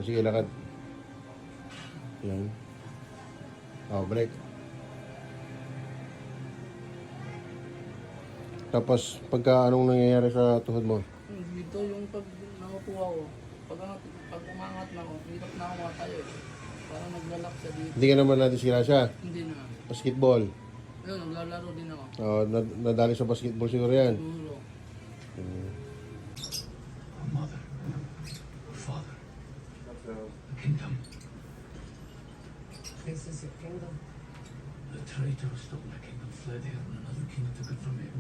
Sige, lakad. Yan. Balik. Tapos, pagka anong nangyayari sa tuhod mo? Dito yung pag naupo ako, pag umangat na ako, hirap na ako matayo eh. Parang naglalak siya dito. Hindi ka naman nadisgrasya. Hindi na. Basketball. Ayun, naglalaro din ako. Nadali sa basketball siguro yan. Siguro. A mother, a father, a kingdom. This is your kingdom. The traitor who stole my kingdom fled here and another king took it from him.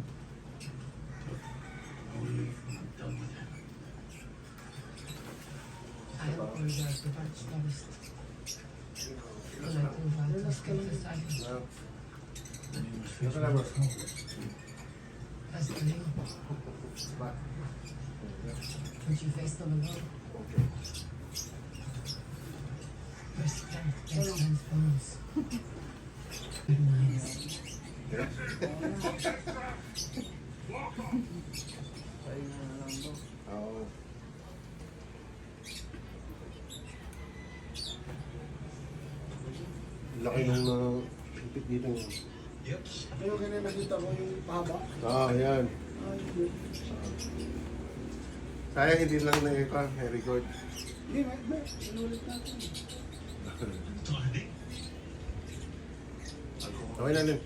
But I will leave when I'm done with him. I am Olga Privachnovist. And I invite us to the silence. Then you must face my throne. As the king. Would you face them alone? Your strength transforms. Nice. Pahinga na lang to. Oo. Laki nung ipit dito. Pero ganyan nakita ko yung pahaba. Yan. Hindi, Sayang hindi lang record. may inulit natin. Okay na din.